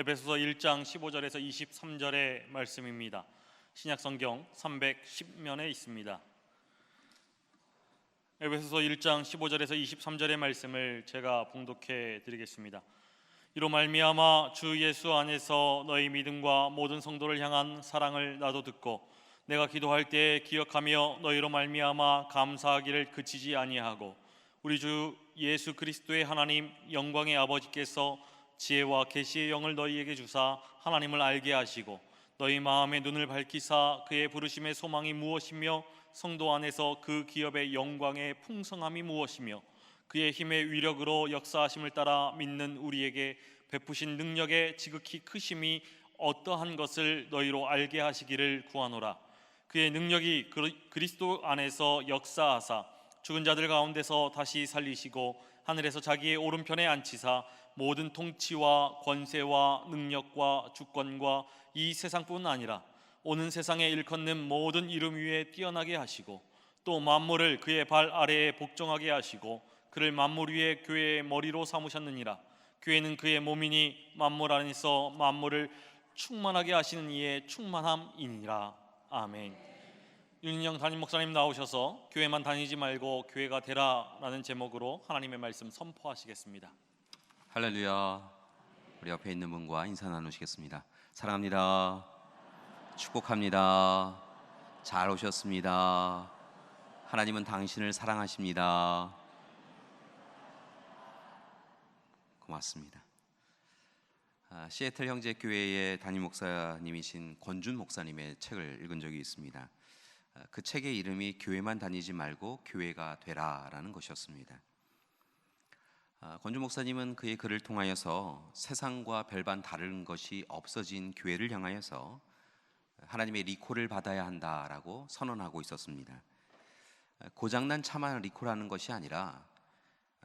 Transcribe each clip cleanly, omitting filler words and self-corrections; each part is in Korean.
에베소서 1장 15절에서 23절의 말씀입니다. 신약성경 310면에 있습니다. 에베소서 1장 15절에서 23절의 말씀을 제가 봉독해 드리겠습니다. 이로 말미암아 주 예수 안에서 너희 믿음과 모든 성도를 향한 사랑을 나도 듣고 내가 기도할 때에 기억하며 너희로 말미암아 감사하기를 그치지 아니하고 우리 주 예수 그리스도의 하나님 영광의 아버지께서 지혜와 계시의 영을 너희에게 주사 하나님을 알게 하시고 너희 마음의 눈을 밝히사 그의 부르심의 소망이 무엇이며 성도 안에서 그 기업의 영광의 풍성함이 무엇이며 그의 힘의 위력으로 역사하심을 따라 믿는 우리에게 베푸신 능력의 지극히 크심이 어떠한 것을 너희로 알게 하시기를 구하노라. 그의 능력이 그리스도 안에서 역사하사 죽은 자들 가운데서 다시 살리시고 하늘에서 자기의 오른편에 앉히사 모든 통치와 권세와 능력과 주권과 이 세상뿐 아니라 오는 세상에 일컫는 모든 이름 위에 뛰어나게 하시고 또 만물을 그의 발 아래에 복종하게 하시고 그를 만물 위에 교회의 머리로 삼으셨느니라. 교회는 그의 몸이니 만물 안에서 만물을 충만하게 하시는 이의 충만함이니라. 아멘. 윤인영 담임 목사님 나오셔서 교회만 다니지 말고 교회가 되라라는 제목으로 하나님의 말씀 선포하시겠습니다. 할렐루야. 우리 옆에 있는 분과 인사 나누시겠습니다. 사랑합니다. 축복합니다. 잘 오셨습니다. 하나님은 당신을 사랑하십니다. 고맙습니다. 시애틀 형제교회의 담임 목사님이신 권준 목사님의 책을 읽은 적이 있습니다. 그 책의 이름이 교회만 다니지 말고 교회가 되라라는 것이었습니다. 권준 목사님은 그의 글을 통하여서 세상과 별반 다른 것이 없어진 교회를 향하여서 하나님의 리콜을 받아야 한다라고 선언하고 있었습니다. 고장난 차만 리콜하는 것이 아니라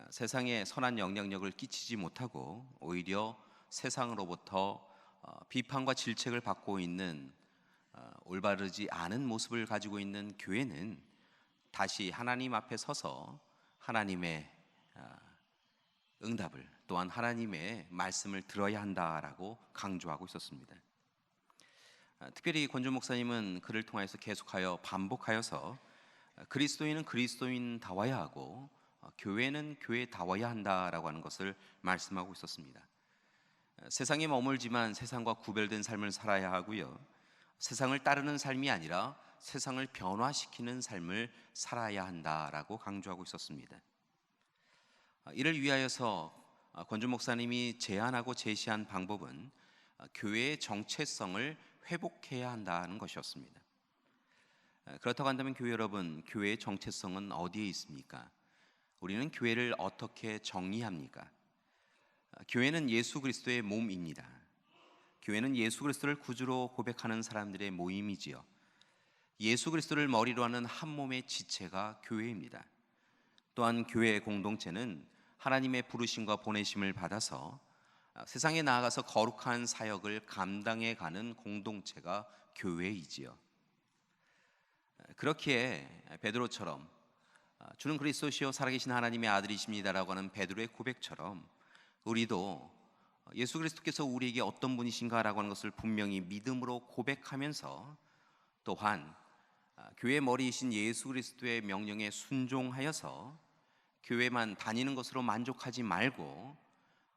세상에 선한 영향력을 끼치지 못하고 오히려 세상으로부터 비판과 질책을 받고 있는 올바르지 않은 모습을 가지고 있는 교회는 다시 하나님 앞에 서서 하나님의 응답을 또한 하나님의 말씀을 들어야 한다라고 강조하고 있었습니다. 특별히 권준 목사님은 그를 통해서 계속하여 반복하여서 그리스도인은 그리스도인다워야 하고 교회는 교회다워야 한다라고 하는 것을 말씀하고 있었습니다. 세상에 머물지만 세상과 구별된 삶을 살아야 하고요, 세상을 따르는 삶이 아니라 세상을 변화시키는 삶을 살아야 한다라고 강조하고 있었습니다. 이를 위하여서 권준 목사님이 제안하고 제시한 방법은 교회의 정체성을 회복해야 한다는 것이었습니다. 그렇다고 한다면 교회 여러분, 교회의 정체성은 어디에 있습니까? 우리는 교회를 어떻게 정의합니까? 교회는 예수 그리스도의 몸입니다. 교회는 예수 그리스도를 구주로 고백하는 사람들의 모임이지요. 예수 그리스도를 머리로 하는 한 몸의 지체가 교회입니다. 또한 교회의 공동체는 하나님의 부르심과 보내심을 받아서 세상에 나아가서 거룩한 사역을 감당해 가는 공동체가 교회이지요. 그렇기에 베드로처럼 주는 그리스도시요 살아계신 하나님의 아들이십니다라고 하는 베드로의 고백처럼 우리도 예수 그리스도께서 우리에게 어떤 분이신가라고 하는 것을 분명히 믿음으로 고백하면서 또한 교회의 머리이신 예수 그리스도의 명령에 순종하여서 교회만 다니는 것으로 만족하지 말고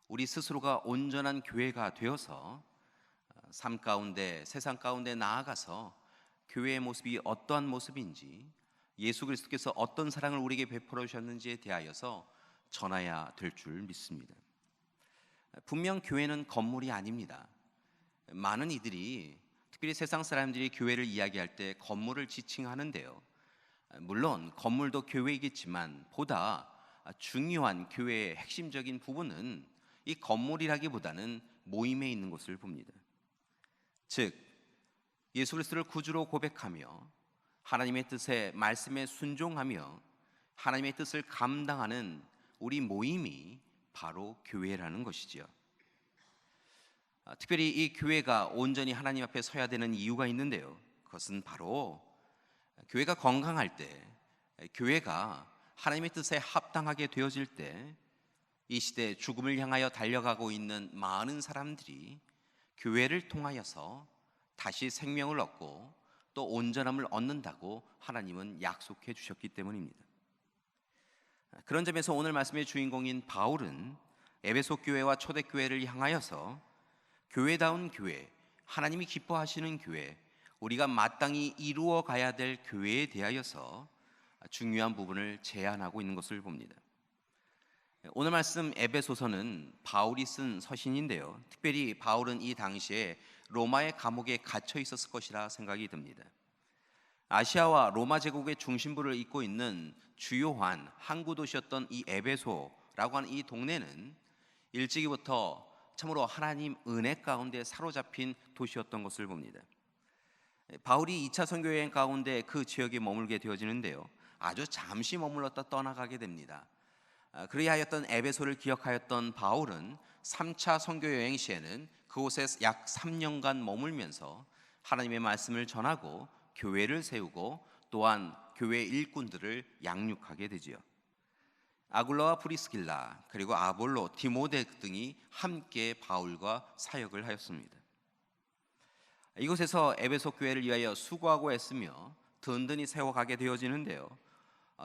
우리 스스로가 온전한 교회가 되어서 삶 가운데, 세상 가운데 나아가서 교회의 모습이 어떠한 모습인지, 예수 그리스도께서 어떤 사랑을 우리에게 베풀어 주셨는지에 대하여서 전해야 될 줄 믿습니다. 분명 교회는 건물이 아닙니다. 많은 이들이, 특별히 세상 사람들이 교회를 이야기할 때 건물을 지칭하는데요, 물론 건물도 교회이겠지만 보다 중요한 교회의 핵심적인 부분은 이 건물이라기보다는 모임에 있는 것을 봅니다. 즉 예수 그리스도를 구주로 고백하며 하나님의 뜻에 말씀에 순종하며 하나님의 뜻을 감당하는 우리 모임이 바로 교회라는 것이지요. 특별히 이 교회가 온전히 하나님 앞에 서야 되는 이유가 있는데요, 그것은 바로 교회가 건강할 때, 교회가 하나님의 뜻에 합당하게 되어질 때 이 시대 죽음을 향하여 달려가고 있는 많은 사람들이 교회를 통하여서 다시 생명을 얻고 또 온전함을 얻는다고 하나님은 약속해 주셨기 때문입니다. 그런 점에서 오늘 말씀의 주인공인 바울은 에베소 교회와 초대교회를 향하여서 교회다운 교회, 하나님이 기뻐하시는 교회, 우리가 마땅히 이루어 가야 될 교회에 대하여서 중요한 부분을 제안하고 있는 것을 봅니다. 오늘 말씀 에베소서는 바울이 쓴 서신인데요. 특별히 바울은 이 당시에 로마의 감옥에 갇혀 있었을 것이라 생각이 듭니다. 아시아와 로마 제국의 중심부를 잇고 있는 주요한 항구 도시였던 이 에베소라고 하는 이 동네는 일찍이부터 참으로 하나님 은혜 가운데 사로잡힌 도시였던 것을 봅니다. 바울이 2차 선교 여행 가운데 그 지역에 머물게 되어지는데요. 아주 잠시 머물렀다 떠나가게 됩니다. 그리하였던 에베소를 기억하였던 바울은 3차 선교 여행 시에는 그곳에 약 3년간 머물면서 하나님의 말씀을 전하고 교회를 세우고 또한 교회 일꾼들을 양육하게 되지요. 아굴라와 프리스길라 그리고 아볼로, 디모데 등이 함께 바울과 사역을 하였습니다. 이곳에서 에베소 교회를 위하여 수고하고 애쓰며 든든히 세워가게 되어지는데요.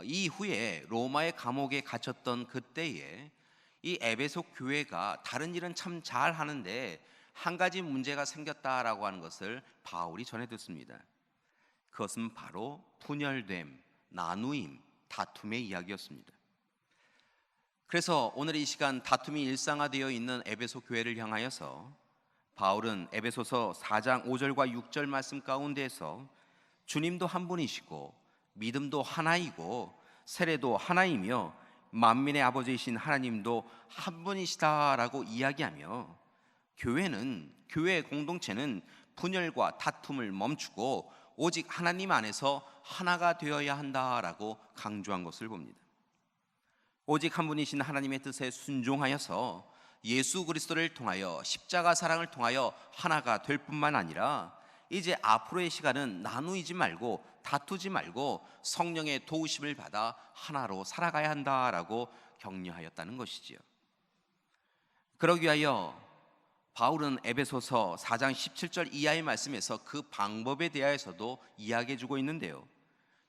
이후에 로마의 감옥에 갇혔던 그때에 이 에베소 교회가 다른 일은 참 잘하는데 한 가지 문제가 생겼다라고 하는 것을 바울이 전해 듣습니다. 그것은 바로 분열됨, 나누임, 다툼의 이야기였습니다. 그래서 오늘 이 시간 다툼이 일상화되어 있는 에베소 교회를 향하여서 바울은 에베소서 4장 5절과 6절 말씀 가운데에서 주님도 한 분이시고 믿음도 하나이고 세례도 하나이며 만민의 아버지이신 하나님도 한 분이시다라고 이야기하며 교회 공동체는 분열과 다툼을 멈추고 오직 하나님 안에서 하나가 되어야 한다라고 강조한 것을 봅니다. 오직 한 분이신 하나님의 뜻에 순종하여서 예수 그리스도를 통하여 십자가 사랑을 통하여 하나가 될 뿐만 아니라 이제 앞으로의 시간은 나누이지 말고 다투지 말고 성령의 도우심을 받아 하나로 살아가야 한다라고 격려하였다는 것이지요. 그러기 위하여 바울은 에베소서 4장 17절 이하의 말씀에서 그 방법에 대하여서도 이야기해 주고 있는데요.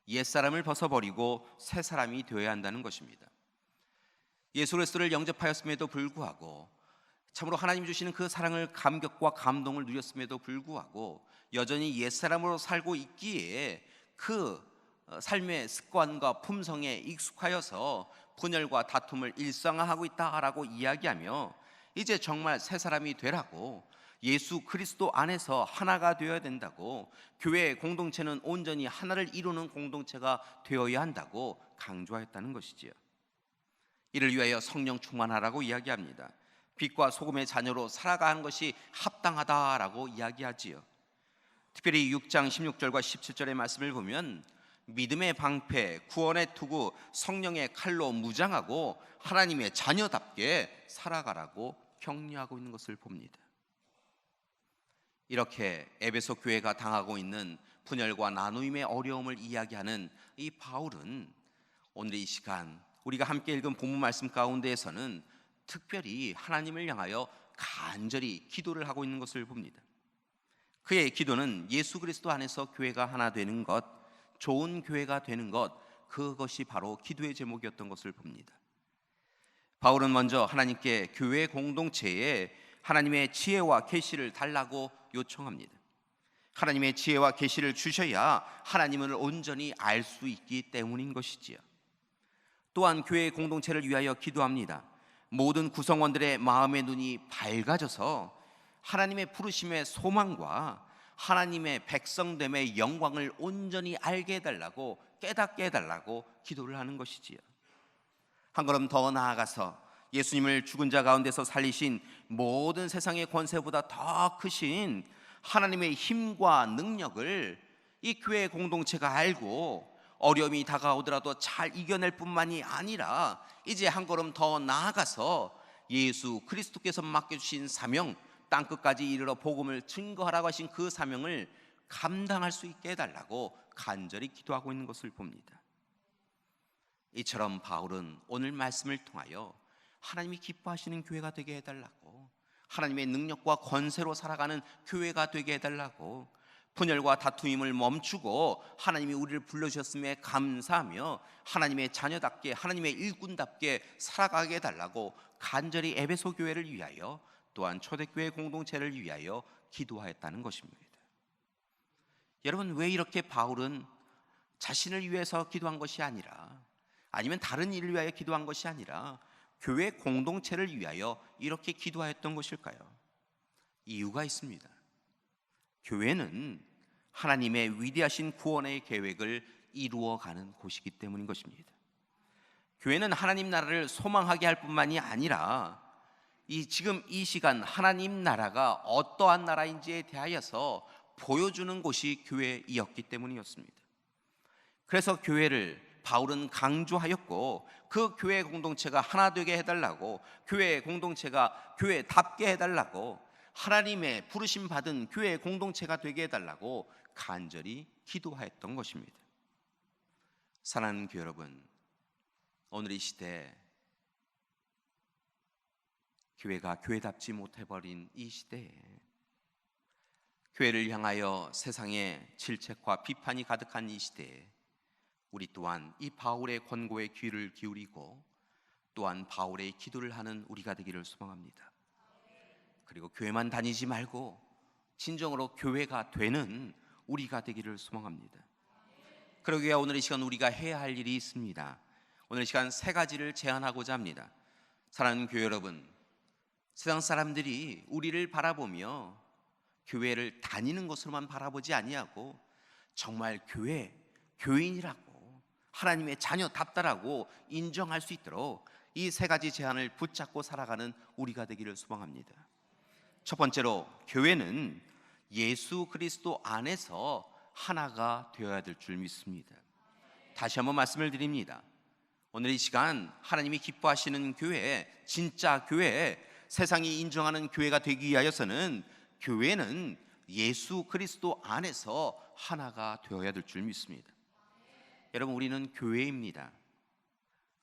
옛사람을 벗어버리고 새 사람이 되어야 한다는 것입니다. 예수 그리스도를 영접하였음에도 불구하고 참으로 하나님 주시는 그 사랑을 감격과 감동을 누렸음에도 불구하고 여전히 옛사람으로 살고 있기에 그 삶의 습관과 품성에 익숙하여서 분열과 다툼을 일상화하고 있다라고 이야기하며 이제 정말 새 사람이 되라고 예수 그리스도 안에서 하나가 되어야 된다고 교회 공동체는 온전히 하나를 이루는 공동체가 되어야 한다고 강조하였다는 것이지요. 이를 위하여 성령 충만하라고 이야기합니다. 빛과 소금의 자녀로 살아가는 것이 합당하다라고 이야기하지요. 특별히 6장 16절과 17절의 말씀을 보면 믿음의 방패, 구원의 투구, 성령의 칼로 무장하고 하나님의 자녀답게 살아가라고 격려하고 있는 것을 봅니다. 이렇게 에베소 교회가 당하고 있는 분열과 나누임의 어려움을 이야기하는 이 바울은 오늘 이 시간 우리가 함께 읽은 본문 말씀 가운데에서는 특별히 하나님을 향하여 간절히 기도를 하고 있는 것을 봅니다. 그의 기도는 예수 그리스도 안에서 교회가 하나 되는 것, 좋은 교회가 되는 것, 그것이 바로 기도의 제목이었던 것을 봅니다. 바울은 먼저 하나님께 교회 공동체에 하나님의 지혜와 계시를 달라고 요청합니다. 하나님의 지혜와 계시를 주셔야 하나님을 온전히 알 수 있기 때문인 것이지요. 또한 교회 공동체를 위하여 기도합니다. 모든 구성원들의 마음의 눈이 밝아져서 하나님의 부르심의 소망과 하나님의 백성됨의 영광을 온전히 알게 해달라고 깨닫게 해달라고 기도를 하는 것이지요. 한 걸음 더 나아가서 예수님을 죽은 자 가운데서 살리신 모든 세상의 권세보다 더 크신 하나님의 힘과 능력을 이 교회 공동체가 알고 어려움이 다가오더라도 잘 이겨낼 뿐만이 아니라 이제 한 걸음 더 나아가서 예수 그리스도께서 맡겨주신 사명, 땅끝까지 이르러 복음을 증거하라고 하신 그 사명을 감당할 수 있게 해달라고 간절히 기도하고 있는 것을 봅니다. 이처럼 바울은 오늘 말씀을 통하여 하나님이 기뻐하시는 교회가 되게 해달라고, 하나님의 능력과 권세로 살아가는 교회가 되게 해달라고, 분열과 다툼을 멈추고 하나님이 우리를 불러주셨음에 감사하며 하나님의 자녀답게, 하나님의 일꾼답게 살아가게 해달라고 간절히 에베소 교회를 위하여, 또한 초대교회 공동체를 위하여 기도하였다는 것입니다. 여러분, 왜 이렇게 바울은 자신을 위해서 기도한 것이 아니라, 아니면 다른 일을 위하여 기도한 것이 아니라 교회 공동체를 위하여 이렇게 기도하였던 것일까요? 이유가 있습니다. 교회는 하나님의 위대하신 구원의 계획을 이루어가는 곳이기 때문인 것입니다. 교회는 하나님 나라를 소망하게 할 뿐만이 아니라 지금 이 시간 하나님 나라가 어떠한 나라인지에 대하여서 보여주는 곳이 교회이었기 때문이었습니다. 그래서 교회를 바울은 강조하였고, 그 교회 공동체가 하나 되게 해달라고, 교회 공동체가 교회답게 해달라고, 하나님의 부르심 받은 교회 공동체가 되게 해달라고 간절히 기도하였던 것입니다. 사랑하는 교회 여러분, 오늘 이 시대, 교회가 교회답지 못해버린 이 시대에, 교회를 향하여 세상의 질책과 비판이 가득한 이 시대에 우리 또한 이 바울의 권고에 귀를 기울이고, 또한 바울의 기도를 하는 우리가 되기를 소망합니다. 그리고 교회만 다니지 말고 진정으로 교회가 되는 우리가 되기를 소망합니다. 그러기 위해 오늘 이 시간 우리가 해야 할 일이 있습니다. 오늘 이 시간 3가지를 제안하고자 합니다. 사랑하는 교회 여러분, 세상 사람들이 우리를 바라보며 교회를 다니는 것으로만 바라보지 아니하고, 정말 교인이라고, 하나님의 자녀답다라고 인정할 수 있도록 이 3가지 제안을 붙잡고 살아가는 우리가 되기를 소망합니다. 첫 번째로, 교회는 예수 그리스도 안에서 하나가 되어야 될 줄 믿습니다. 다시 한번 말씀을 드립니다. 오늘 이 시간 하나님이 기뻐하시는 교회, 진짜 교회, 세상이 인정하는 교회가 되기 위하여서는 교회는 예수 그리스도 안에서 하나가 되어야 될 줄 믿습니다. 여러분, 우리는 교회입니다.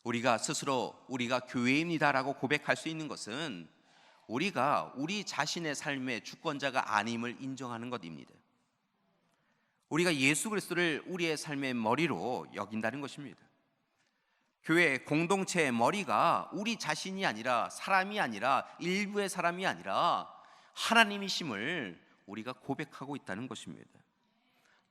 우리가 스스로 우리가 교회입니다라고 고백할 수 있는 것은 우리가 우리 자신의 삶의 주권자가 아님을 인정하는 것입니다. 우리가 예수 그리스도를 우리의 삶의 머리로 여긴다는 것입니다. 교회 공동체의 머리가 우리 자신이 아니라, 사람이 아니라, 일부의 사람이 아니라 하나님이심을 우리가 고백하고 있다는 것입니다.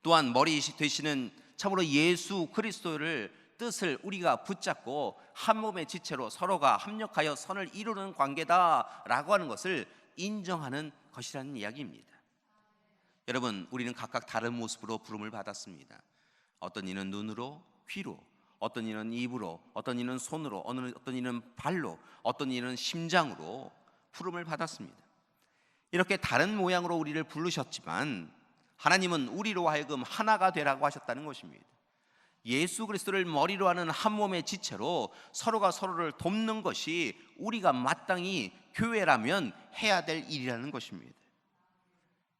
또한 머리 되시는 참으로 예수 그리스도를 뜻을 우리가 붙잡고 한 몸의 지체로 서로가 합력하여 선을 이루는 관계다라고 하는 것을 인정하는 것이라는 이야기입니다. 여러분, 우리는 각각 다른 모습으로 부름을 받았습니다. 어떤 이는 눈으로, 귀로, 어떤 이는 입으로, 어떤 이는 손으로, 어떤 이는 발로, 어떤 이는 심장으로 부름을 받았습니다. 이렇게 다른 모양으로 우리를 부르셨지만 하나님은 우리로 하여금 하나가 되라고 하셨다는 것입니다. 예수 그리스도를 머리로 하는 한 몸의 지체로 서로가 서로를 돕는 것이 우리가 마땅히 교회라면 해야 될 일이라는 것입니다.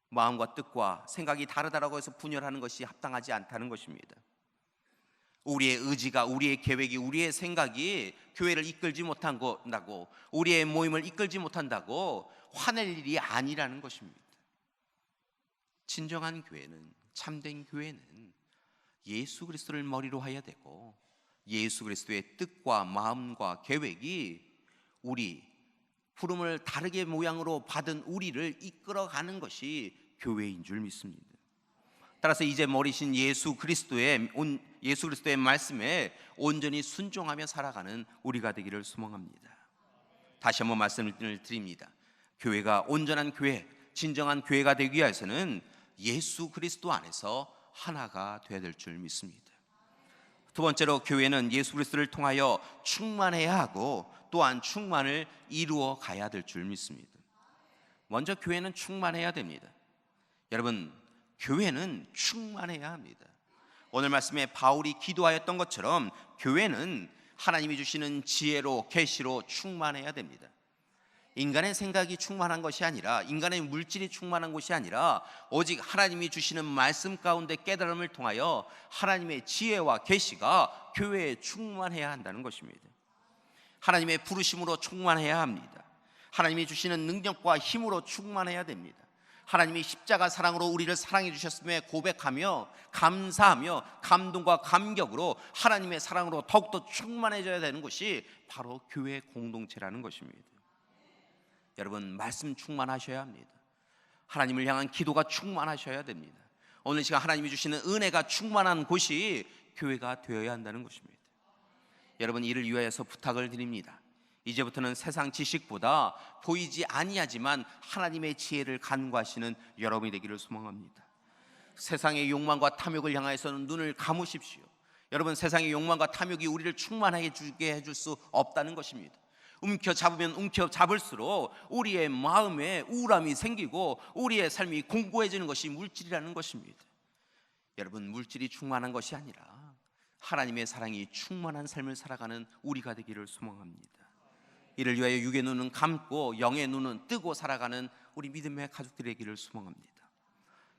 마음과 뜻과 생각이 다르다라고 해서 분열하는 것이 합당하지 않다는 것입니다. 우리의 의지가, 우리의 계획이, 우리의 생각이 교회를 이끌지 못한다고, 우리의 모임을 이끌지 못한다고 화낼 일이 아니라는 것입니다. 진정한 교회는, 참된 교회는 예수 그리스도를 머리로 하여야 되고, 예수 그리스도의 뜻과 마음과 계획이 우리 부름을 다르게 모양으로 받은 우리를 이끌어가는 것이 교회인 줄 믿습니다. 따라서 이제 머리신 예수 그리스도의 말씀에 온전히 순종하며 살아가는 우리가 되기를 소망합니다. 다시 한번 말씀을 드립니다. 교회가 온전한 교회, 진정한 교회가 되기 위해서는 예수 그리스도 안에서 하나가 되어야 될 줄 믿습니다. 두 번째로, 교회는 예수 그리스도를 통하여 충만해야 하고 또한 충만을 이루어 가야 될 줄 믿습니다. 먼저 교회는 충만해야 됩니다. 여러분, 교회는 충만해야 합니다. 오늘 말씀에 바울이 기도하였던 것처럼 교회는 하나님이 주시는 지혜로, 계시로 충만해야 됩니다. 인간의 생각이 충만한 것이 아니라, 인간의 물질이 충만한 것이 아니라, 오직 하나님이 주시는 말씀 가운데 깨달음을 통하여 하나님의 지혜와 계시가 교회에 충만해야 한다는 것입니다. 하나님의 부르심으로 충만해야 합니다. 하나님이 주시는 능력과 힘으로 충만해야 됩니다. 하나님이 십자가 사랑으로 우리를 사랑해 주셨음에 고백하며 감사하며 감동과 감격으로 하나님의 사랑으로 더욱더 충만해져야 되는 것이 바로 교회 공동체라는 것입니다. 여러분, 말씀 충만하셔야 합니다. 하나님을 향한 기도가 충만하셔야 됩니다. 오늘 시간 하나님이 주시는 은혜가 충만한 곳이 교회가 되어야 한다는 것입니다. 여러분, 이를 위하여서 부탁을 드립니다. 이제부터는 세상 지식보다 보이지 아니하지만 하나님의 지혜를 간구하시는 여러분이 되기를 소망합니다. 세상의 욕망과 탐욕을 향하여서는 눈을 감으십시오. 여러분, 세상의 욕망과 탐욕이 우리를 충만하게 주게 해줄 수 없다는 것입니다. 움켜잡으면 움켜잡을수록 우리의 마음에 우울함이 생기고 우리의 삶이 공고해지는 것이 물질이라는 것입니다. 여러분, 물질이 충만한 것이 아니라 하나님의 사랑이 충만한 삶을 살아가는 우리가 되기를 소망합니다. 이를 위하여 육의 눈은 감고 영의 눈은 뜨고 살아가는 우리 믿음의 가족들이 되기를 소망합니다.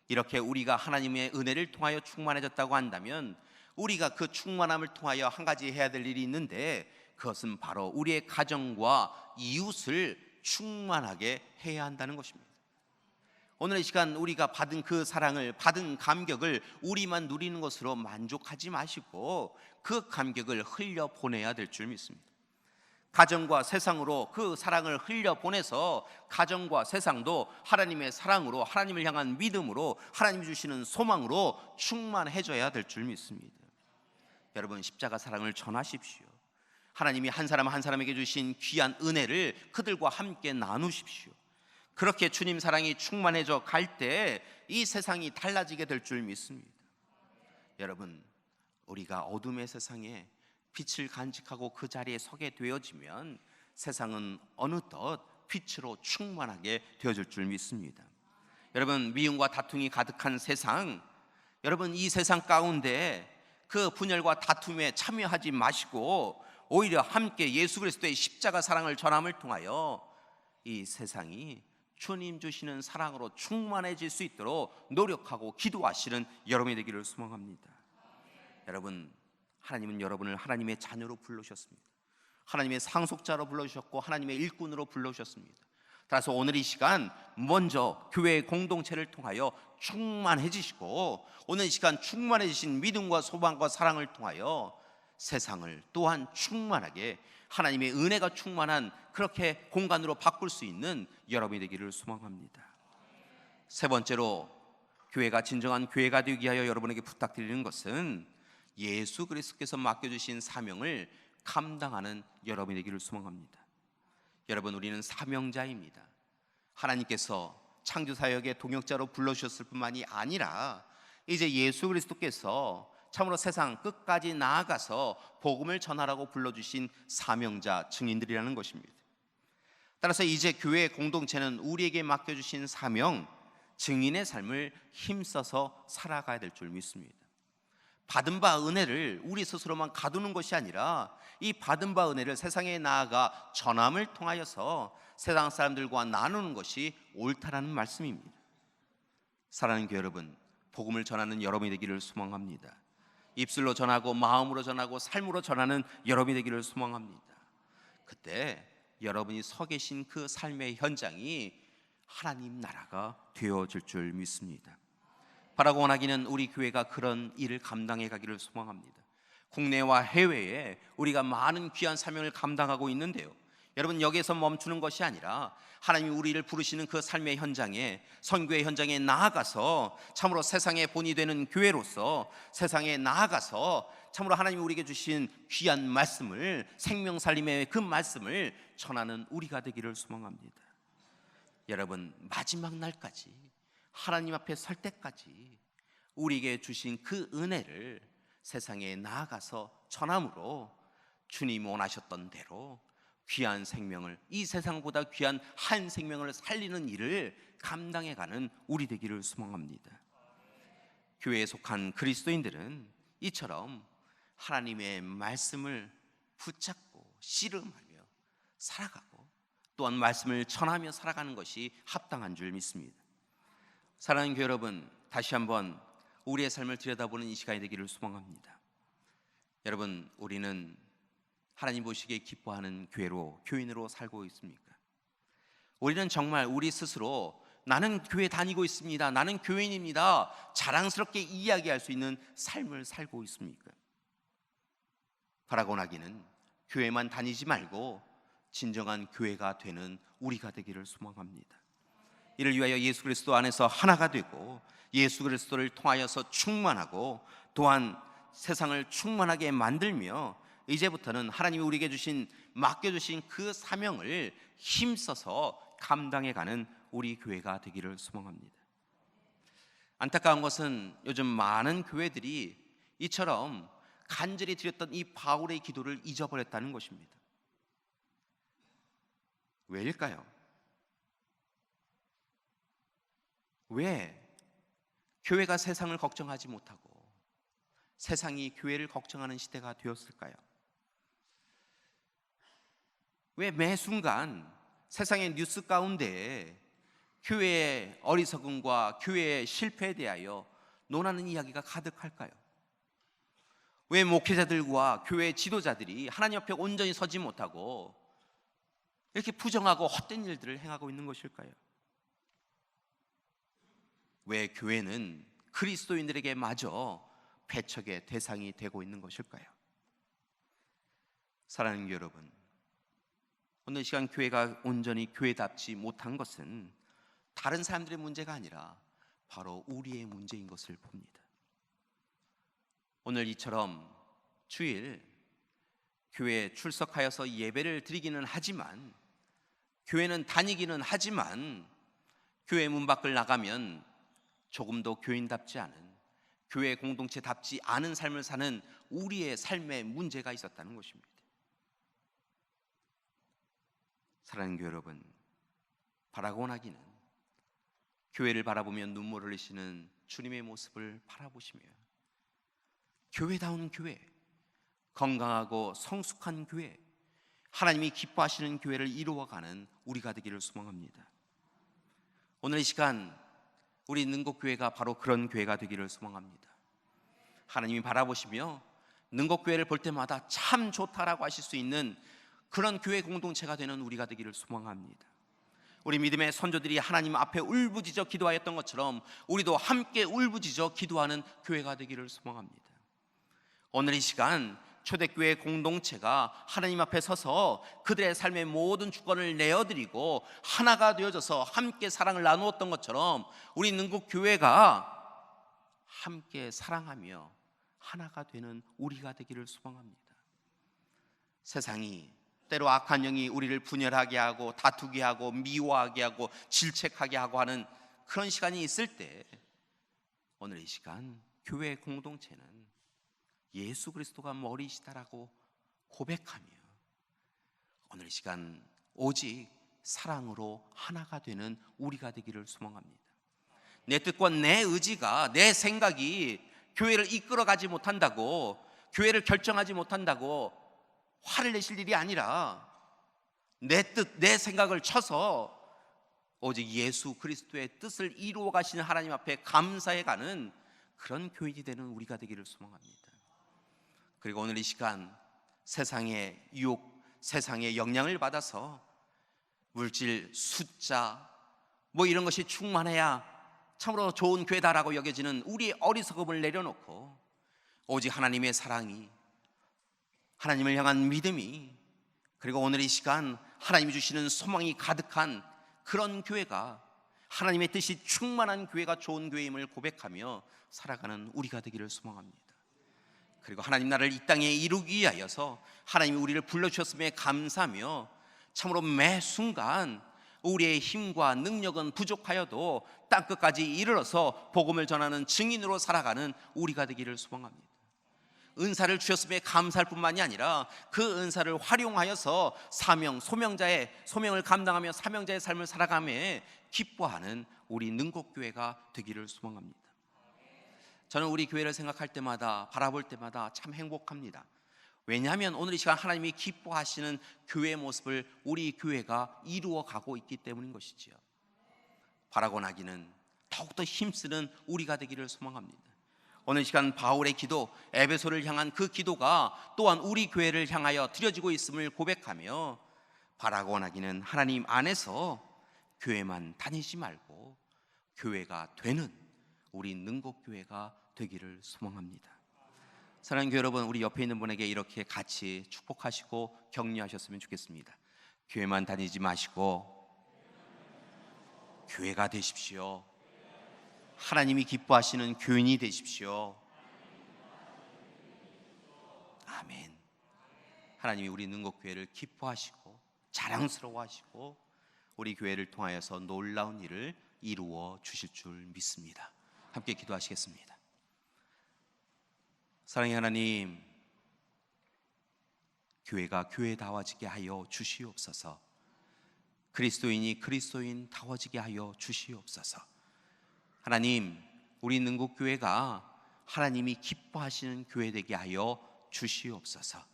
이렇게 우리가 하나님의 은혜를 통하여 충만해졌다고 한다면 우리가 그 충만함을 통하여 한 가지 해야 될 일이 있는데, 그것은 바로 우리의 가정과 이웃을 충만하게 해야 한다는 것입니다. 오늘 이 시간 우리가 받은 그 사랑을, 받은 감격을 우리만 누리는 것으로 만족하지 마시고 그 감격을 흘려보내야 될 줄 믿습니다. 가정과 세상으로 그 사랑을 흘려보내서 가정과 세상도 하나님의 사랑으로, 하나님을 향한 믿음으로, 하나님이 주시는 소망으로 충만해져야 될 줄 믿습니다. 여러분, 십자가 사랑을 전하십시오. 하나님이 한 사람 한 사람에게 주신 귀한 은혜를 그들과 함께 나누십시오. 그렇게 주님 사랑이 충만해져 갈 때 이 세상이 달라지게 될 줄 믿습니다. 여러분, 우리가 어둠의 세상에 빛을 간직하고 그 자리에 서게 되어지면 세상은 어느덧 빛으로 충만하게 되어질 줄 믿습니다. 여러분, 미움과 다툼이 가득한 세상, 여러분, 이 세상 가운데 그 분열과 다툼에 참여하지 마시고 오히려 함께 예수 그리스도의 십자가 사랑을 전함을 통하여 이 세상이 주님 주시는 사랑으로 충만해질 수 있도록 노력하고 기도하시는 여러분이 되기를 소망합니다. 여러분, 하나님은 여러분을 하나님의 자녀로 불러주셨습니다. 하나님의 상속자로 불러주셨고 하나님의 일꾼으로 불러주셨습니다. 따라서 오늘 이 시간 먼저 교회의 공동체를 통하여 충만해지시고, 오늘 이 시간 충만해지신 믿음과 소망과 사랑을 통하여 세상을 또한 충만하게 하나님의 은혜가 충만한 그렇게 공간으로 바꿀 수 있는 여러분이 되기를 소망합니다. 세 번째로, 교회가 진정한 교회가 되기 위하여 여러분에게 부탁드리는 것은 예수 그리스도께서 맡겨주신 사명을 감당하는 여러분이 되기를 소망합니다. 여러분, 우리는 사명자입니다. 하나님께서 창조사역의 동역자로 불러주셨을 뿐만이 아니라 이제 예수 그리스도께서 참으로 세상 끝까지 나아가서 복음을 전하라고 불러주신 사명자 증인들이라는 것입니다. 따라서 이제 교회 공동체는 우리에게 맡겨주신 사명, 증인의 삶을 힘써서 살아가야 될 줄 믿습니다. 받은 바 은혜를 우리 스스로만 가두는 것이 아니라 이 받은 바 은혜를 세상에 나아가 전함을 통하여서 세상 사람들과 나누는 것이 옳다라는 말씀입니다. 사랑하는 교회 여러분, 복음을 전하는 여러분이 되기를 소망합니다. 입술로 전하고 마음으로 전하고 삶으로 전하는 여러분이 되기를 소망합니다. 그때 여러분이 서 계신 그 삶의 현장이 하나님 나라가 되어질 줄 믿습니다. 바라고 원하기는 우리 교회가 그런 일을 감당해 가기를 소망합니다. 국내와 해외에 우리가 많은 귀한 사명을 감당하고 있는데요, 여러분, 여기에서 멈추는 것이 아니라 하나님이 우리를 부르시는 그 삶의 현장에, 선교의 현장에 나아가서 참으로 세상의 본이 되는 교회로서 세상에 나아가서 참으로 하나님이 우리에게 주신 귀한 말씀을, 생명 살림의 그 말씀을 전하는 우리가 되기를 소망합니다. 여러분, 마지막 날까지 하나님 앞에 설 때까지 우리에게 주신 그 은혜를 세상에 나아가서 전함으로 주님 원하셨던 대로 귀한 생명을, 이 세상보다 귀한 한 생명을 살리는 일을 감당해가는 우리 되기를 소망합니다. 교회에 속한 그리스도인들은 이처럼 하나님의 말씀을 붙잡고 씨름하며 살아가고 또한 말씀을 전하며 살아가는 것이 합당한 줄 믿습니다. 사랑하는 교회 여러분, 다시 한번 우리의 삶을 들여다보는 이 시간이 되기를 소망합니다. 여러분, 우리는 하나님 보시기에 기뻐하는 교회로, 교인으로 살고 있습니까? 우리는 정말 우리 스스로 나는 교회 다니고 있습니다, 나는 교인입니다, 자랑스럽게 이야기할 수 있는 삶을 살고 있습니까? 바라고 나기는 교회만 다니지 말고 진정한 교회가 되는 우리가 되기를 소망합니다. 이를 위하여 예수 그리스도 안에서 하나가 되고 예수 그리스도를 통하여서 충만하고 또한 세상을 충만하게 만들며 이제부터는 하나님이 우리에게 맡겨주신 그 사명을 힘써서 감당해가는 우리 교회가 되기를 소망합니다. 안타까운 것은 요즘 많은 교회들이 이처럼 간절히 드렸던 이 바울의 기도를 잊어버렸다는 것입니다. 왜일까요? 왜 교회가 세상을 걱정하지 못하고 세상이 교회를 걱정하는 시대가 되었을까요? 왜 매 순간 세상의 뉴스 가운데 교회의 어리석음과 교회의 실패에 대하여 논하는 이야기가 가득할까요? 왜 목회자들과 교회 지도자들이 하나님 앞에 온전히 서지 못하고 이렇게 부정하고 헛된 일들을 행하고 있는 것일까요? 왜 교회는 그리스도인들에게 마저 배척의 대상이 되고 있는 것일까요? 사랑하는 여러분, 오늘 시간 교회가 온전히 교회답지 못한 것은 다른 사람들의 문제가 아니라 바로 우리의 문제인 것을 봅니다. 오늘 이처럼 주일 교회에 출석하여서 예배를 드리기는 하지만, 교회는 다니기는 하지만 교회 문 밖을 나가면 조금도 교인답지 않은, 교회 공동체답지 않은 삶을 사는 우리의 삶에 문제가 있었다는 것입니다. 사랑하는 교회 여러분, 바라고 나기는 교회를 바라보며 눈물을 흘리시는 주님의 모습을 바라보시며 교회다운 교회, 건강하고 성숙한 교회, 하나님이 기뻐하시는 교회를 이루어가는 우리가 되기를 소망합니다. 오늘 이 시간 우리 능곡교회가 바로 그런 교회가 되기를 소망합니다. 하나님이 바라보시며 능곡교회를 볼 때마다 참 좋다라고 하실 수 있는 그런 교회 공동체가 되는 우리가 되기를 소망합니다. 우리 믿음의 선조들이 하나님 앞에 울부짖어 기도하였던 것처럼 우리도 함께 울부짖어 기도하는 교회가 되기를 소망합니다. 오늘 이 시간 초대교회 공동체가 하나님 앞에 서서 그들의 삶의 모든 주권을 내어드리고 하나가 되어져서 함께 사랑을 나누었던 것처럼 우리 능곡교회가 함께 사랑하며 하나가 되는 우리가 되기를 소망합니다. 세상이 때로 악한 영이 우리를 분열하게 하고 다투게 하고 미워하게 하고 질책하게 하고 하는 그런 시간이 있을 때 오늘 이 시간 교회 공동체는 예수 그리스도가 머리시다라고 고백하며 오늘 이 시간 오직 사랑으로 하나가 되는 우리가 되기를 소망합니다. 내 뜻과 내 의지가, 내 생각이 교회를 이끌어가지 못한다고, 교회를 결정하지 못한다고 화를 내실 일이 아니라 내 뜻, 내 생각을 쳐서 오직 예수 그리스도의 뜻을 이루어 가시는 하나님 앞에 감사해가는 그런 교인이 되는 우리가 되기를 소망합니다. 그리고 오늘 이 시간 세상의 유혹, 세상의 영향을 받아서 물질, 숫자 이런 것이 충만해야 참으로 좋은 교회다라고 여겨지는 우리의 어리석음을 내려놓고 오직 하나님의 사랑이, 하나님을 향한 믿음이, 그리고 오늘 이 시간 하나님이 주시는 소망이 가득한 그런 교회가, 하나님의 뜻이 충만한 교회가 좋은 교회임을 고백하며 살아가는 우리가 되기를 소망합니다. 그리고 하나님 나라를 이 땅에 이루기 위하여서 하나님이 우리를 불러주셨음에 감사하며 참으로 매 순간 우리의 힘과 능력은 부족하여도 땅끝까지 이르러서 복음을 전하는 증인으로 살아가는 우리가 되기를 소망합니다. 은사를 주셨음에 감사할 뿐만이 아니라 그 은사를 활용하여서 소명을 감당하며 사명자의 삶을 살아가며 기뻐하는 우리 능곡교회가 되기를 소망합니다. 저는 우리 교회를 생각할 때마다, 바라볼 때마다 참 행복합니다. 왜냐하면 오늘 이 시간 하나님이 기뻐하시는 교회의 모습을 우리 교회가 이루어가고 있기 때문인 것이지요. 바라고 나기는 더욱더 힘쓰는 우리가 되기를 소망합니다. 오늘 시간 바울의 기도, 에베소를 향한 그 기도가 또한 우리 교회를 향하여 드려지고 있음을 고백하며 바라고 나기는 하나님 안에서 교회만 다니지 말고 교회가 되는 우리 능곡교회가 되기를 소망합니다. 사랑하는 교회 여러분, 우리 옆에 있는 분에게 이렇게 같이 축복하시고 격려하셨으면 좋겠습니다. 교회만 다니지 마시고 교회가 되십시오. 하나님이 기뻐하시는 교인이 되십시오. 아멘. 하나님이 우리 능곡교회를 기뻐하시고 자랑스러워하시고 우리 교회를 통하여서 놀라운 일을 이루어 주실 줄 믿습니다. 함께 기도하시겠습니다. 사랑의 하나님, 교회가 교회다워지게 하여 주시옵소서. 그리스도인이 그리스도인다워지게 하여 주시옵소서. 하나님, 우리 능곡교회가 하나님이 기뻐하시는 교회 되게 하여 주시옵소서.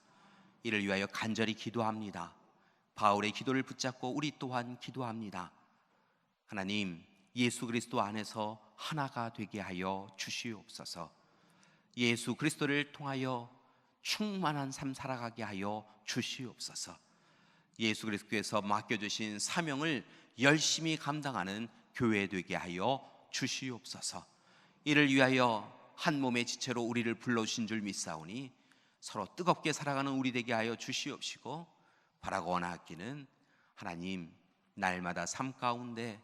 이를 위하여 간절히 기도합니다. 바울의 기도를 붙잡고 우리 또한 기도합니다. 하나님, 예수 그리스도 안에서 하나가 되게 하여 주시옵소서. 예수 그리스도를 통하여 충만한 삶 살아가게 하여 주시옵소서. 예수 그리스도께서 맡겨주신 사명을 열심히 감당하는 교회 되게 하여 주시옵소서. 이를 위하여 한 몸의 지체로 우리를 불러주신 줄 믿사오니 서로 뜨겁게 살아가는 우리 되게 하여 주시옵시고, 바라고 원하기는 하나님, 날마다 삶 가운데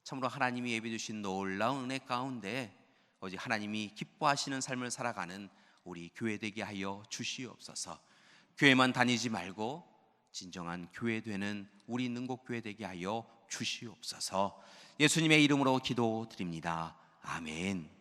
참으로 하나님이 예비해 주신 놀라운 은혜 가운데 오직 하나님이 기뻐하시는 삶을 살아가는 우리 교회 되게 하여 주시옵소서. 교회만 다니지 말고 진정한 교회 되는 우리 능곡교회 되게 하여 주시옵소서. 예수님의 이름으로 기도드립니다. 아멘.